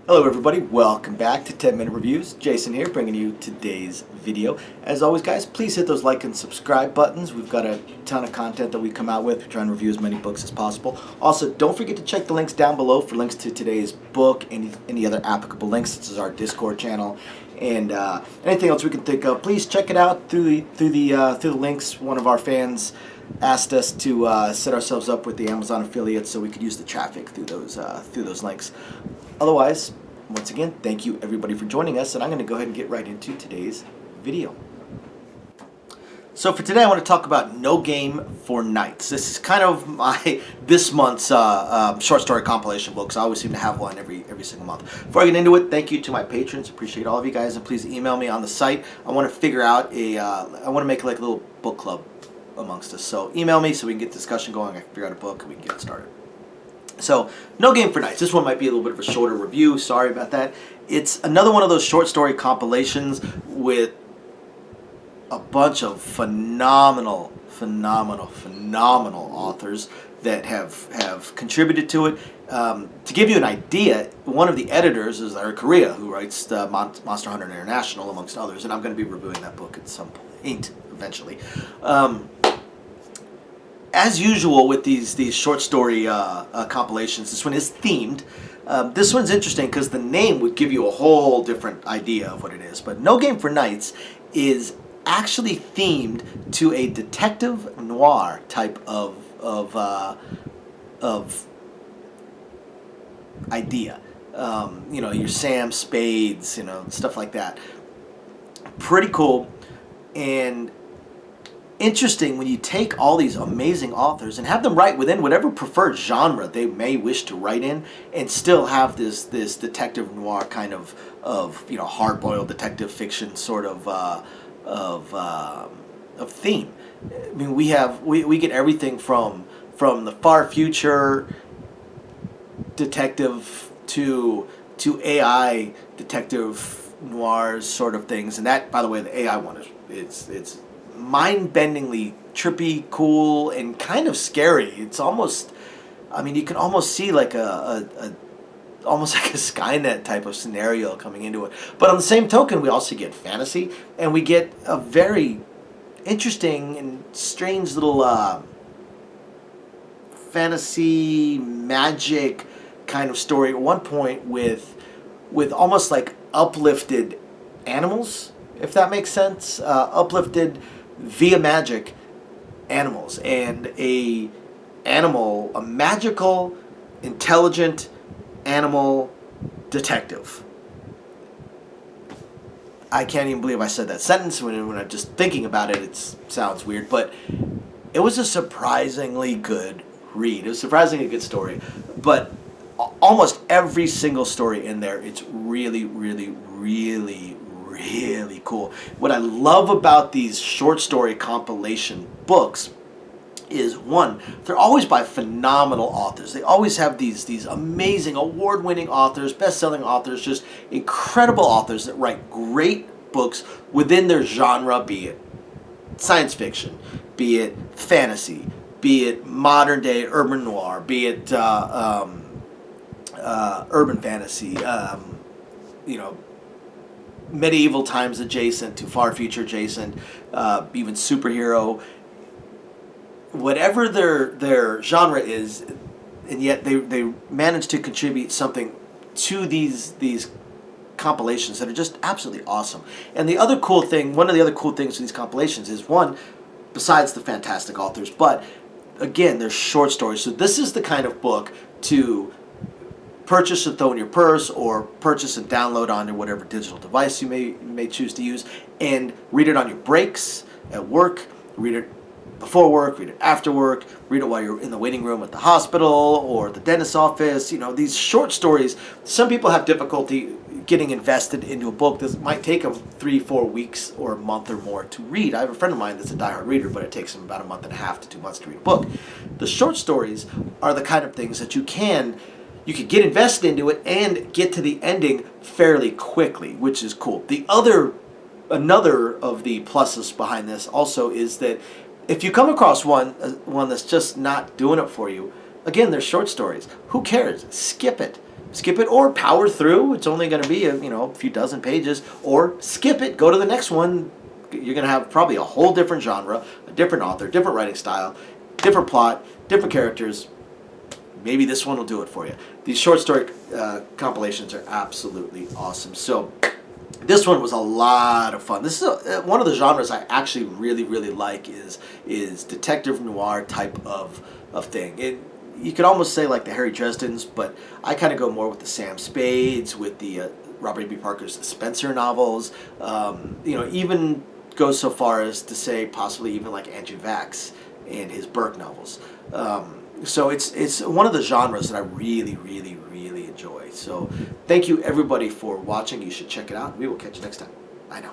Hello everybody, welcome back to 10 Minute Reviews. Jason here bringing you today's video. As always guys, please hit those like and subscribe buttons. We've got a ton of content that we come out with. We're trying to review as many books as possible. Also, don't forget to check the links down below for links to today's book and any other applicable links. This is our Discord channel and anything else we can think of. Please check it out through the links. One of our fans asked us to set ourselves up with the Amazon affiliates so we could use the traffic through those links. Otherwise, once again, thank you everybody for joining us, and I'm going to go ahead and get right into today's video. So for today, I want to talk about No Game for Knights. This is kind of this month's short story compilation books. I always seem to have one every single month. Before I get into it, thank you to my patrons. Appreciate all of you guys, and please email me on the site. I want to figure out I want to make like a little book club amongst us. So email me so we can get discussion going. I can figure out a book and we can get it started. So, No Game for Knights. This one might be a little bit of a shorter review. Sorry about that. It's another one of those short story compilations with a bunch of phenomenal authors that have contributed to it. To give you an idea, one of the editors is Eric Correa, who writes the Monster Hunter International, amongst others, and I'm going to be reviewing that book at some point eventually. As usual with these short story compilations, this one is themed. This one's interesting because the name would give you a whole different idea of what it is. But No Game for Knights is actually themed to a detective noir type of idea. You know, your Sam Spades, you know, stuff like that. Pretty cool. And interesting when you take all these amazing authors and have them write within whatever preferred genre they may wish to write in, and still have this detective noir kind of you know, hard-boiled detective fiction sort of theme. I mean, we get everything from the far future detective to AI detective noirs sort of things, and that, by the way, the AI one is it's mind-bendingly trippy, cool, and kind of scary. It's almost, I mean, you can almost see like almost like a Skynet type of scenario coming into it. But on the same token, we also get fantasy, and we get a very interesting and strange little fantasy magic kind of story at one point with almost like uplifted animals, if that makes sense. Uplifted via magic animals, and a magical, intelligent animal detective. I can't even believe I said that sentence when I'm just thinking about it. It sounds weird, but it was a surprisingly good read. It was a surprisingly good story, but almost every single story in there, it's really cool. What I love about these short story compilation books is, one, they're always by phenomenal authors. They always have these amazing, award-winning authors, best-selling authors, just incredible authors that write great books within their genre, be it science fiction, be it fantasy, be it modern-day urban noir, be it urban fantasy, you know, medieval times adjacent to far future adjacent, even superhero, whatever their genre is, and yet they manage to contribute something to these compilations that are just absolutely awesome. And the other cool thing, one of the other cool things with these compilations is, one, besides the fantastic authors, but again, they're short stories. So this is the kind of book to purchase and throw in your purse, or purchase and download onto whatever digital device you may choose to use, and read it on your breaks at work, read it before work, read it after work, read it while you're in the waiting room at the hospital or the dentist's office. You know, these short stories, some people have difficulty getting invested into a book that might take them 3-4 weeks or a month or more to read. I have a friend of mine that's a diehard reader, but it takes him about a month and a half to 2 months to read a book. The short stories are the kind of things that you could get invested into it and get to the ending fairly quickly, which is cool. Another of the pluses behind this also is that if you come across one that's just not doing it for you, again, they're short stories. Who cares? Skip it. skip it or power through. It's only going to be a few dozen pages, or skip it, go to the next one. You're going to have probably a whole different genre, a different author, different writing style, different plot, different characters. Maybe this one will do it for you. These short story compilations are absolutely awesome. So this one was a lot of fun. This is one of the genres I actually really, really like is detective noir type of thing. You could almost say like the Harry Dresdens, but I kind of go more with the Sam Spades, with the Robert A.B. Parker's Spencer novels. Even go so far as to say possibly even like Andrew Vachss and his Burke novels. So it's one of the genres that I really, really, really enjoy. So thank you everybody for watching. You should check it out. We will catch you next time. Bye now.